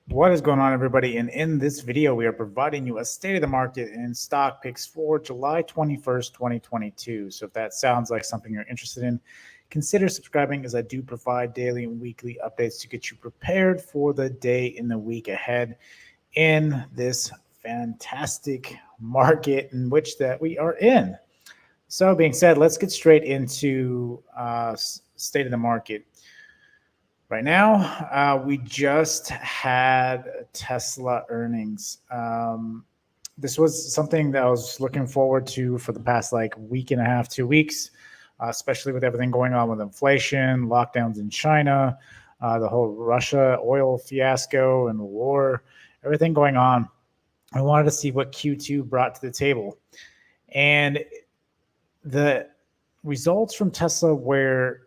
What is going on, everybody? And in this video, we are providing you a state of the market and stock picks for July 21st, 2022. So if that sounds like something you're interested in, consider subscribing, as I do provide daily and weekly updates to get you prepared for the day in the week ahead in this fantastic market in which that we are in. So being said, let's get straight into state of the market. Right now, we just had Tesla earnings. This was something that I was looking forward to for the past like week and a half, 2 weeks, especially with everything going on with inflation, lockdowns in China, the whole Russia oil fiasco and the war, everything going on. I wanted to see what Q2 brought to the table. And the results from Tesla were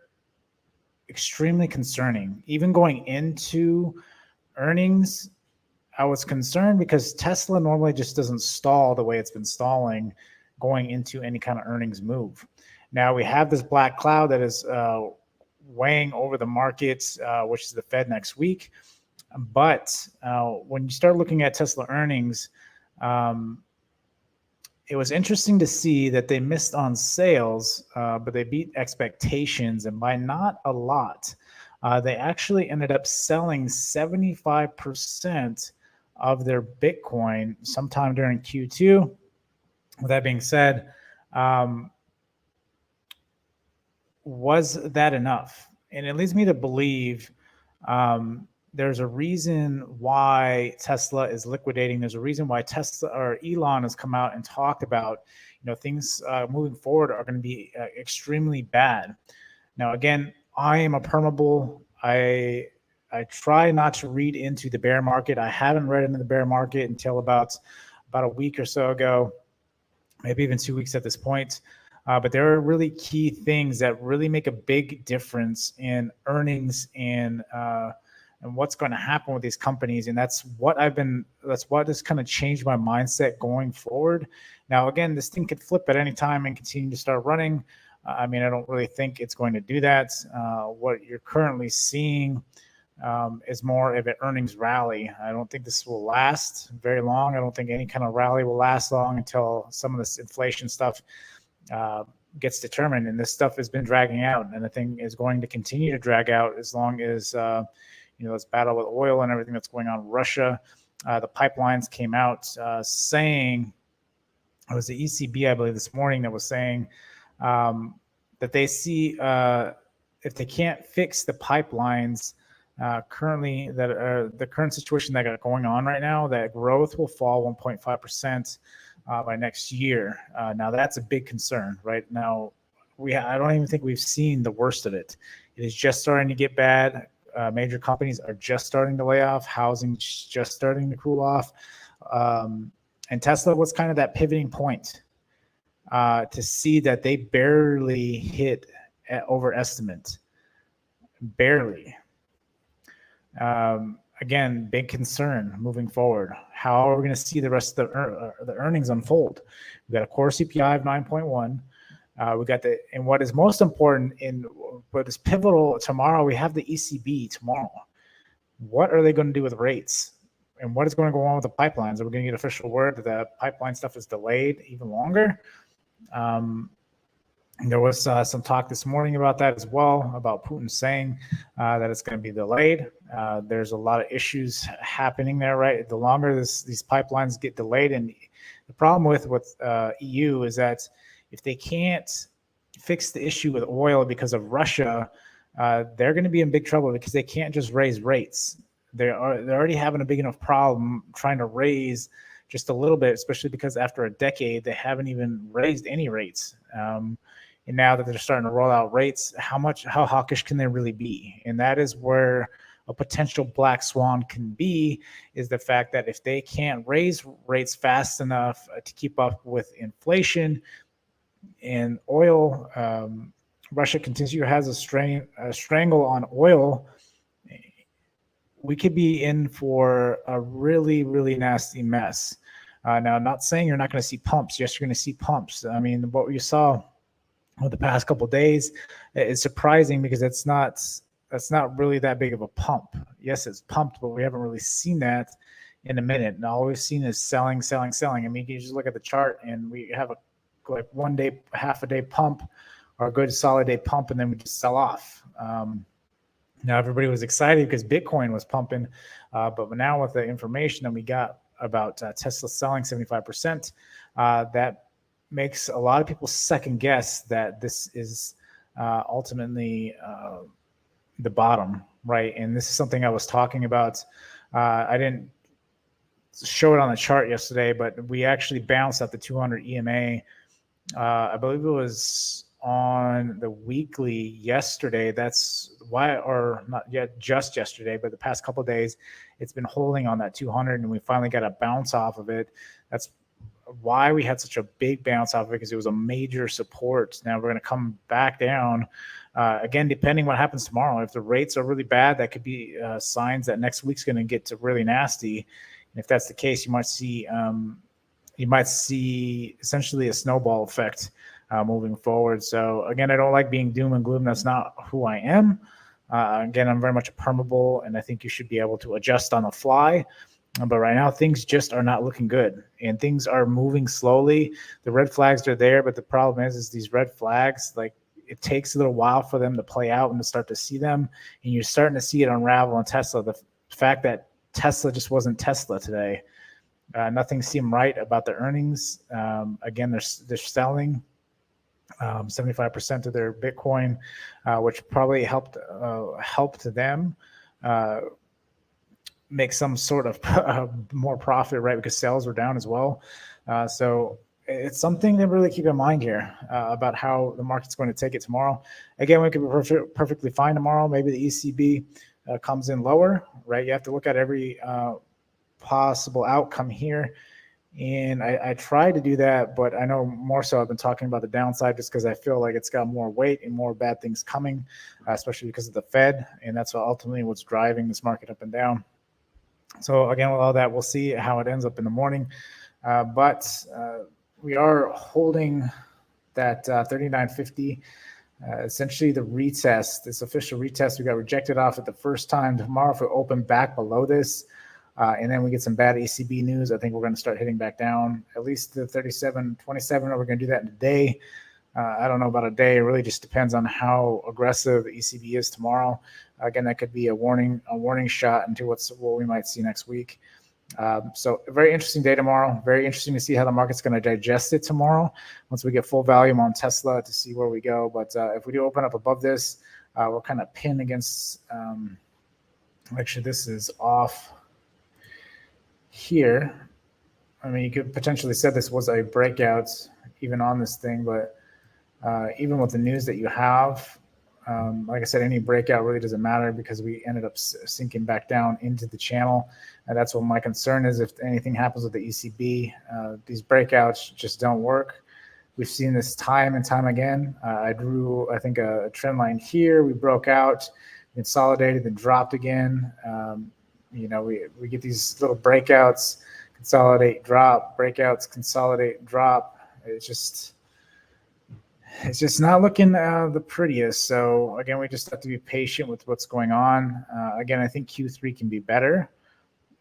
extremely concerning. Even going into earnings, I was concerned because Tesla normally just doesn't stall the way it's been stalling going into any kind of earnings move. Now we have this black cloud that is weighing over the markets, which is the Fed next week. But when you start looking at Tesla earnings, it was interesting to see that they missed on sales, but they beat expectations, and by not a lot. They actually ended up selling 75% of their Bitcoin sometime during Q2. With that being said, was that enough? And it leads me to believe there's a reason why Tesla is liquidating. There's a reason why Tesla or Elon has come out and talked about, things moving forward are going to be extremely bad. Now, again, I am a permabull. I try not to read into the bear market. I haven't read into the bear market until about a week or so ago, maybe even 2 weeks at this point. But there are really key things that really make a big difference in earnings and what's going to happen with these companies. And that's what has kind of changed my mindset going forward. Now, again, this thing could flip at any time and continue to start running. I don't really think it's going to do that. What you're currently seeing is more of an earnings rally. I don't think this will last very long. I don't think any kind of rally will last long until some of this inflation stuff gets determined. And this stuff has been dragging out, and I think is going to continue to drag out as long as this battle with oil and everything that's going on in Russia. The pipelines came out saying, it was the ECB, I believe, this morning that was saying that they see if they can't fix the pipelines currently, that are the current situation that got going on right now, that growth will fall 1.5% by next year. Now that's a big concern. Right now, I don't even think we've seen the worst of it. It is just starting to get bad. Major companies are just starting to lay off. Housing's just starting to cool off. And Tesla was kind of that pivoting point to see that they barely hit overestimate. Barely. Again, big concern moving forward. How are we going to see the rest of the earnings unfold? We got a core CPI of 9.1. We got and what is most important what is pivotal tomorrow, we have the ECB tomorrow. What are they going to do with rates? And what is going to go on with the pipelines? Are we going to get official word that the pipeline stuff is delayed even longer? There was some talk this morning about that as well, about Putin saying that it's going to be delayed. There's a lot of issues happening there, right? The longer these pipelines get delayed, and the problem with EU is that if they can't fix the issue with oil because of Russia, they're going to be in big trouble because they can't just raise rates. They're already having a big enough problem trying to raise just a little bit, especially because after a decade, they haven't even raised any rates. And now that they're starting to roll out rates, how hawkish can they really be? And that is where a potential black swan can be, is the fact that if they can't raise rates fast enough to keep up with inflation and oil, Russia has a strangle on oil, we could be in for a really, really nasty mess. Now, I'm not saying you're not going to see pumps. Yes, you're going to see pumps. What you saw over the past couple of days is surprising because it's not that's not really that big of a pump. Yes, it's pumped, but we haven't really seen that in a minute. And all we've seen is selling, selling, selling. I mean, you just look at the chart and we have a like 1 day, half a day pump or a good solid day pump, and then we just sell off. Now everybody was excited because Bitcoin was pumping, but now with the information that we got about Tesla selling 75%, that makes a lot of people second guess that this is ultimately the bottom, right? And this is something I was talking about. I didn't show it on the chart yesterday, but we actually bounced at the 200 EMA. I believe it was on the weekly yesterday. That's why, or not yet just yesterday, but the past couple of days, it's been holding on that 200, and we finally got a bounce off of it. That's why we had such a big bounce off of it, because it was a major support. Now we're going to come back down. Again, depending what happens tomorrow. If the rates are really bad, that could be signs that next week's going to get really nasty. And if that's the case, you might see essentially a snowball effect moving forward. So again, I don't like being doom and gloom. That's not who I am. Again, I'm very much a permeable, and I think you should be able to adjust on the fly. But right now, things just are not looking good, and things are moving slowly. The red flags are there, but the problem is these red flags, like, it takes a little while for them to play out and to start to see them, and you're starting to see it unravel in Tesla. The fact that Tesla just wasn't Tesla today. Nothing seemed right about the earnings. Again, they're selling 75% of their Bitcoin, which probably helped them make some sort of more profit, right? Because sales were down as well. So it's something to really keep in mind here about how the market's going to take it tomorrow. Again, we could be perfectly fine tomorrow. Maybe the ECB comes in lower, right? You have to look at every possible outcome here. And I try to do that, but I know more so I've been talking about the downside just because I feel like it's got more weight and more bad things coming, especially because of the Fed. And that's ultimately what's driving this market up and down. So again, with all that, we'll see how it ends up in the morning. But we are holding that 39.50. Essentially the retest, this official retest, we got rejected off at the first time. Tomorrow, if we open back below this, and then we get some bad ECB news, I think we're going to start hitting back down at least to 37.27. We're going to do that in a day. I don't know about a day. It really just depends on how aggressive the ECB is tomorrow. Again, that could be a warning shot into what we might see next week. So a very interesting day tomorrow. Very interesting to see how the market's going to digest it tomorrow once we get full volume on Tesla to see where we go. But if we do open up above this, we're kind of pinned against. Actually, this is off here. I mean, you could potentially say this was a breakout even on this thing, but even with the news that you have, like I said, any breakout really doesn't matter because we ended up sinking back down into the channel. And that's what my concern is. If anything happens with the ECB, these breakouts just don't work. We've seen this time and time again. I drew, I think, a trend line here. We broke out, consolidated, then dropped again. We get these little breakouts, consolidate, drop, breakouts, consolidate, drop. It's just not looking the prettiest. So again, we just have to be patient with what's going on. Again, I think Q3 can be better,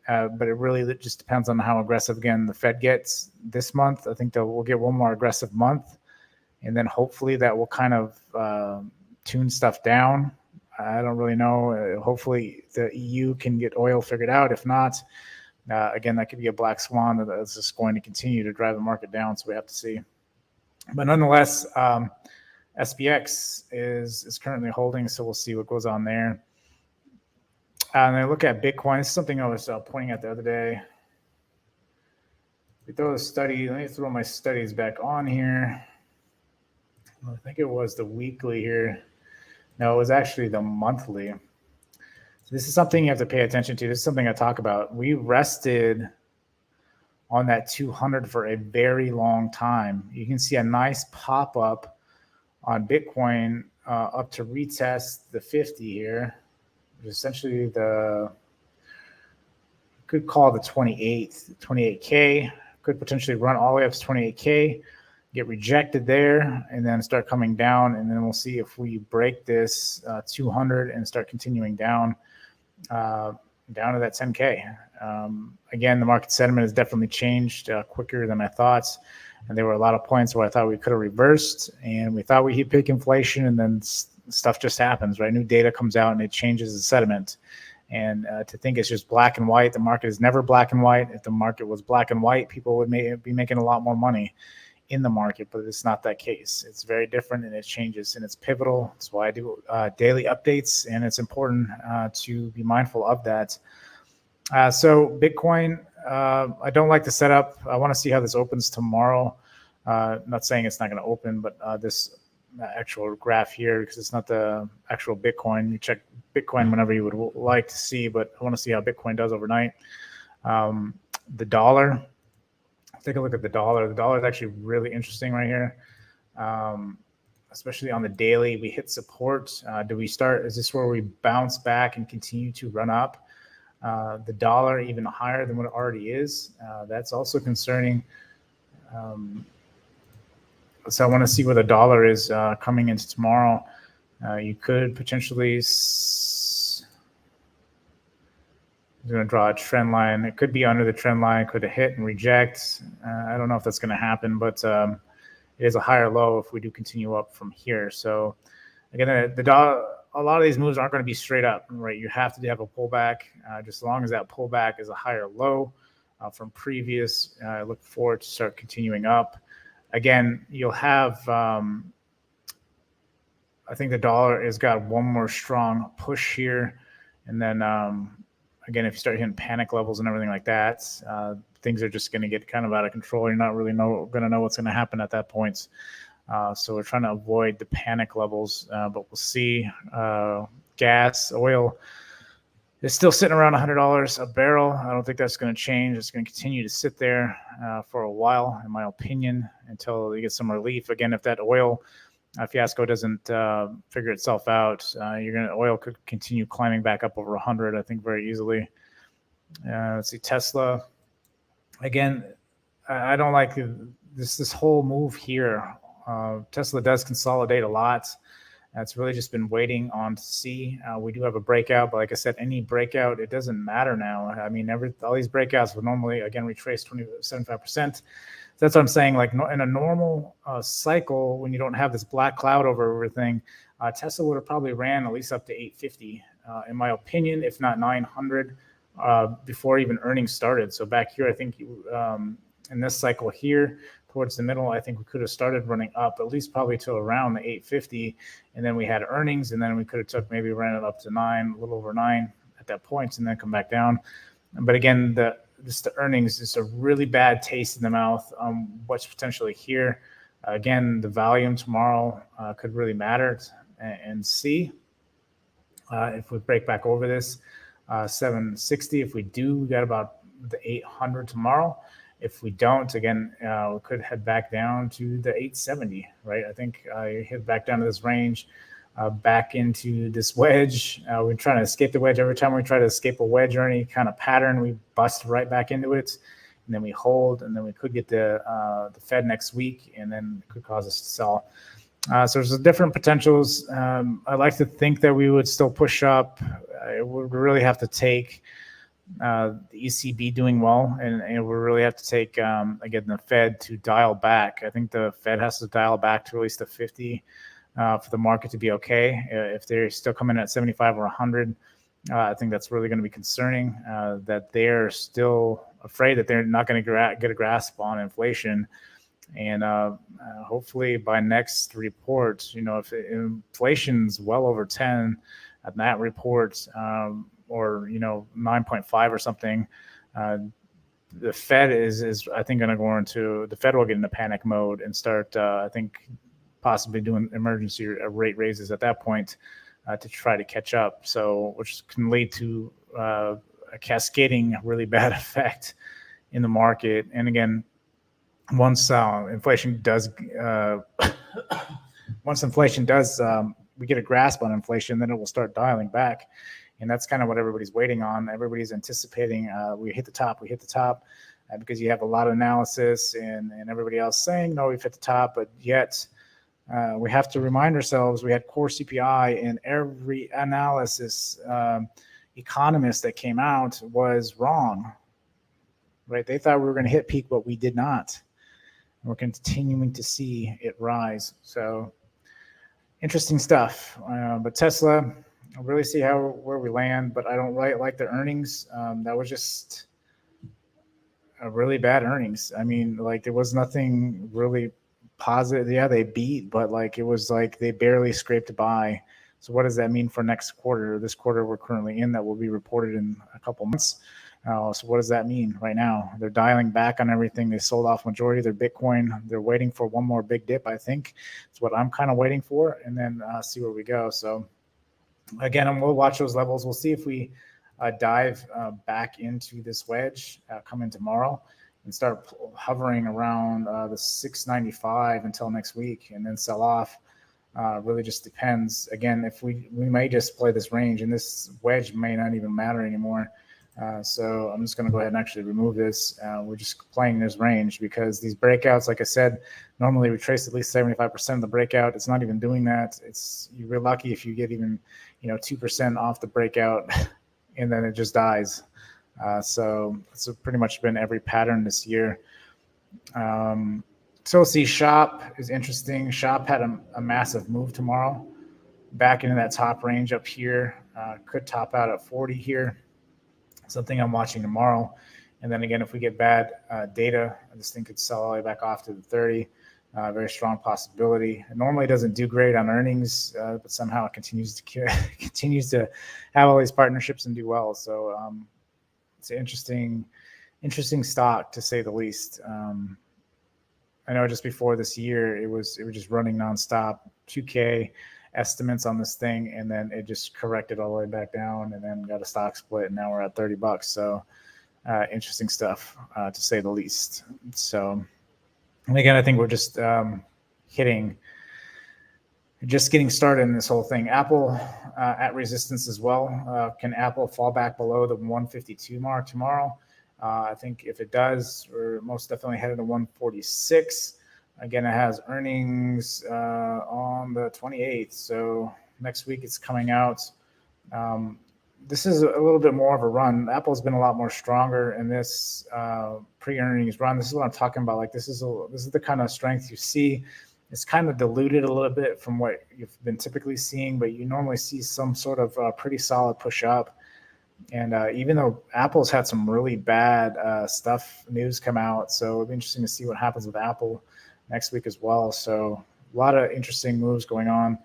but it really just depends on how aggressive, again, the Fed gets this month. I think that we'll get one more aggressive month, and then hopefully that will kind of tune stuff down. I don't really know. Hopefully the EU can get oil figured out. If not, again, that could be a black swan that's just going to continue to drive the market down. So we have to see. But nonetheless, SPX is currently holding, so we'll see what goes on there. And I look at Bitcoin. This is something I was pointing at the other day. We throw a study. Let me throw my studies back on here. I think it was the weekly here. No, it was actually the monthly. So this is something you have to pay attention to. This is something I talk about. We rested on that 200 for a very long time. You can see a nice pop up on Bitcoin up to retest the 50 here. Essentially could call the 28K, could potentially run all the way up to 28K. get rejected there, and then start coming down, and then we'll see if we break this 200 and start continuing down down to that 10K. Again, the market sentiment has definitely changed quicker than I thought. And there were a lot of points where I thought we could have reversed, and we thought we hit peak inflation, and then stuff just happens, right? New data comes out and it changes the sentiment. And to think it's just black and white, the market is never black and white. If the market was black and white, people would be making a lot more money in the market, but it's not that case. It's very different, and it changes, and it's pivotal. That's why I do daily updates, and it's important to be mindful of that. So Bitcoin, I don't like the setup. I want to see how this opens tomorrow. Not saying it's not going to open, but this actual graph here, because it's not the actual Bitcoin. You check Bitcoin whenever you would like to see, but I want to see how Bitcoin does overnight. The dollar. Take a look at the dollar. The dollar is actually really interesting right here, especially on the daily. We hit support. Do we start? Is this where we bounce back and continue to run up? The dollar even higher than what it already is. That's also concerning. So I want to see where the dollar is coming into tomorrow. You could potentially. I'm going to draw a trend line. It could be under the trend line, could hit and reject. I don't know if that's going to happen, but it is a higher low if we do continue up from here. So again, the dollar, a lot of these moves aren't going to be straight up, right? You have to have a pullback. Just as long as that pullback is a higher low from previous, I look forward to start continuing up. Again, you'll have, I think the dollar has got one more strong push here, and then again, if you start hitting panic levels and everything like that, things are just going to get kind of out of control. You're not really going to know what's going to happen at that point. So we're trying to avoid the panic levels, but we'll see. Gas, oil is still sitting around $100 a barrel. I don't think that's going to change. It's going to continue to sit there for a while, in my opinion, until you get some relief. Again, if that oil fiasco doesn't figure itself out, oil could continue climbing back up over 100, I think, very easily. Let's see, Tesla. Again, I don't like this whole move here. Tesla does consolidate a lot. It's really just been waiting on to see. We do have a breakout, but like I said, any breakout, it doesn't matter now. I mean, all these breakouts would normally, again, retrace 75%. That's what I'm saying. Like in a normal cycle, when you don't have this black cloud over everything, Tesla would have probably ran at least up to 850, in my opinion, if not 900, before even earnings started. So back here, I think in this cycle here, towards the middle, I think we could have started running up at least probably to around the 850, and then we had earnings, and then we could have maybe ran it up to 9, a little over 9 at that point, and then come back down. But again, the earnings is a really bad taste in the mouth on what's potentially here. Again, the volume tomorrow could really matter, and see if we break back over this 760. If we do, we got about the 800 tomorrow. If we don't, again, we could head back down to the 870, right? I think I hit back down to this range, back into this wedge. We're trying to escape the wedge. Every time we try to escape a wedge or any kind of pattern, we bust right back into it, and then we hold, and then we could get the Fed next week, and then it could cause us to sell. So there's different potentials. I like to think that we would still push up. It would really have to take the ECB doing well, and we really have to take again the Fed to dial back. I think the Fed has to dial back to at least the 50 for the market to be okay. If they're still coming at 75 or 100, I think that's really going to be concerning. That they're still afraid that they're not going to get a grasp on inflation, and hopefully by next report, if inflation's well over 10 at that report, or 9.5 or something, the Fed is I think going to go into, the Fed will get into panic mode and start I think possibly doing emergency rate raises at that point to try to catch up. So which can lead to a cascading really bad effect in the market. And again, once inflation does we get a grasp on inflation, then it will start dialing back. And that's kind of what everybody's waiting on. Everybody's anticipating we hit the top. because you have a lot of analysis and everybody else saying, no, we've hit the top, but yet we have to remind ourselves we had core CPI, and every analysis economist that came out was wrong, right? They thought we were going to hit peak, but we did not. We're continuing to see it rise. So interesting stuff. But Tesla, I'll really see where we land, but I don't like the earnings. That was just a really bad earnings. I mean, like there was nothing really positive. Yeah, they beat, but like it was like they barely scraped by. So what does that mean for next quarter? This quarter we're currently in that will be reported in a couple months. So what does that mean right now? They're dialing back on everything. They sold off majority of their Bitcoin. They're waiting for one more big dip, I think. It's what I'm kind of waiting for, and then see where we go. So again, we'll watch those levels. We'll see if we dive back into this wedge coming tomorrow and start hovering around the 695 until next week and then sell off. Really just depends. Again, if we may just play this range, and this wedge may not even matter anymore. So I'm just going to go ahead and actually remove this. We're just playing this range because these breakouts, like I said, normally we trace at least 75% of the breakout. It's not even doing that. You're lucky if you get even 2% off the breakout and then it just dies. So it's pretty much been every pattern this year. So we'll see. Shop is interesting. Shop had a massive move tomorrow back into that top range up here. Could top out at 40 here. Something I'm watching tomorrow. And then again, if we get bad data, this thing could sell all the way back off to the 30. Very strong possibility. It normally doesn't do great on earnings, but somehow it continues to have all these partnerships and do well. So it's an interesting stock to say the least. I know just before this year, it was just running nonstop, 2K estimates on this thing, and then it just corrected all the way back down, and then got a stock split, and now we're at $30. So interesting stuff to say the least. So. And again, I think we're just getting started in this whole thing. Apple at resistance as well. Can Apple fall back below the 152 mark tomorrow? I think if it does, we're most definitely headed to 146. Again, it has earnings on the 28th. So next week it's coming out. This is a little bit more of a run. Apple's been a lot more stronger in this pre-earnings run. This is what I'm talking about. Like this is the kind of strength you see. It's kind of diluted a little bit from what you've been typically seeing, but you normally see some sort of pretty solid push up. And even though Apple's had some really bad news come out, so it'll be interesting to see what happens with Apple next week as well. So a lot of interesting moves going on.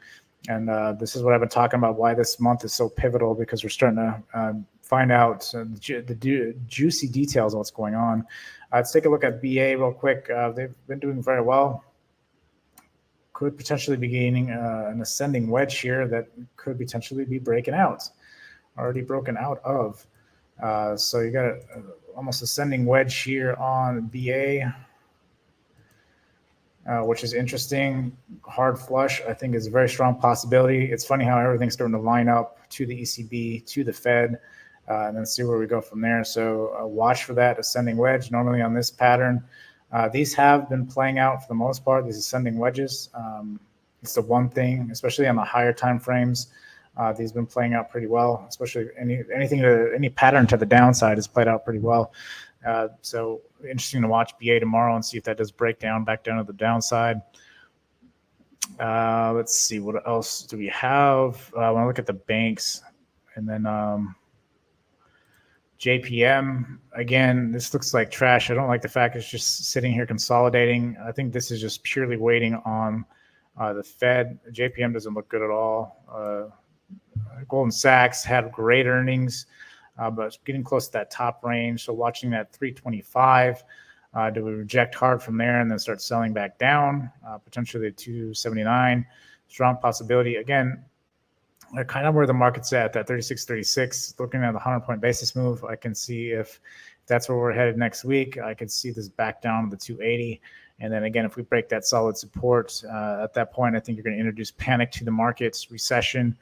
And this is what I've been talking about, why this month is so pivotal, because we're starting to find out the juicy details of what's going on. Let's take a look at BA real quick. They've been doing very well. Could potentially be gaining an ascending wedge here that could potentially be breaking out. Already broken out of. So you got almost ascending wedge here on BA. Which is interesting. Hard flush, I think, is a very strong possibility. It's funny how everything's starting to line up to the ECB, to the Fed, and then see where we go from there. So watch for that ascending wedge. Normally on this pattern, these have been playing out for the most part, these ascending wedges. It's the one thing, especially on the higher time frames, these have been playing out pretty well, especially any pattern to the downside has played out pretty well. So interesting to watch BA tomorrow and see if that does break down back down to the downside. Let's see, what else do we have? When I look at the banks, and then JPM, again, this looks like trash. I don't like the fact it's just sitting here consolidating. I think this is just purely waiting on the Fed. JPM doesn't look good at all. Goldman Sachs had great earnings, but getting close to that top range. So watching that 325, do we reject hard from there and then start selling back down, potentially 279? Strong possibility. Again, kind of where the market's at, that 36.36, looking at the 100-point basis move. I can see if that's where we're headed next week. I could see this back down to the 280. And then again, if we break that solid support, at that point, I think you're going to introduce panic to the markets, recession,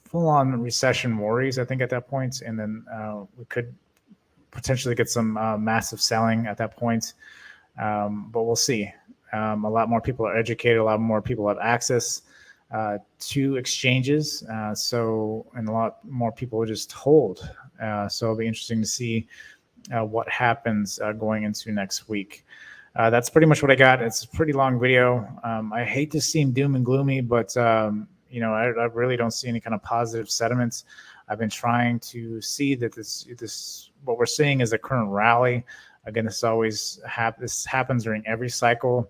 full-on recession worries, I think, at that point. And then we could potentially get some massive selling at that point. But we'll see. A lot more people are educated. A lot more people have access to exchanges. And a lot more people will just hold. So it'll be interesting to see what happens going into next week. That's pretty much what I got. It's a pretty long video. I hate to seem doom and gloomy, but I really don't see any kind of positive sentiments. I've been trying to see that this what we're seeing is a current rally. Again, this happens during every cycle,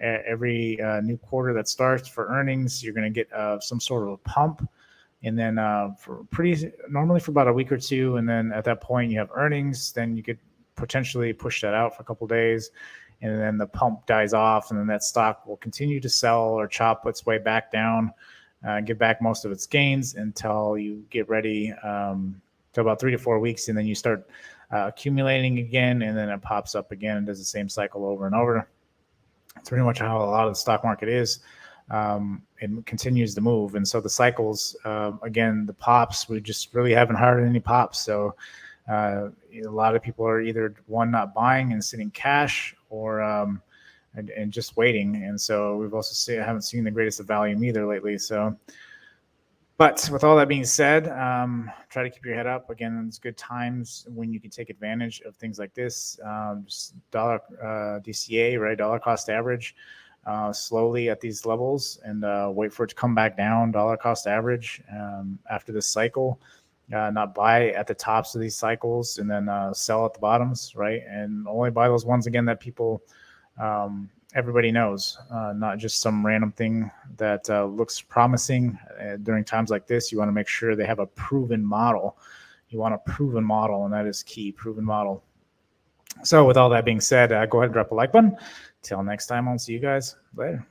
every new quarter that starts for earnings. You're going to get some sort of a pump, and then normally for about a week or two, and then at that point you have earnings. Then you could potentially push that out for a couple of days, and then the pump dies off, and then that stock will continue to sell or chop its way back down, give back most of its gains until you get ready to about 3 to 4 weeks, and then you start accumulating again, and then it pops up again and does the same cycle over and over. It's pretty much how a lot of the stock market is. It continues to move, and so the cycles, again, the pops, we just really haven't heard any pops. So a lot of people are either not buying and sitting cash, or and just waiting. And so we've also haven't seen the greatest of value either lately. So, but with all that being said, try to keep your head up. Again, it's good times when you can take advantage of things like this. Just dollar DCA, right? Dollar cost average, slowly at these levels, and wait for it to come back down. Dollar cost average after this cycle. Not buy at the tops of these cycles and then sell at the bottoms, right? And only buy those ones again that people, everybody knows, not just some random thing that looks promising. During times like this, you want to make sure they have a proven model. You want a proven model, and that is key, proven model. So with all that being said, go ahead and drop a like button. Till next time, I'll see you guys later.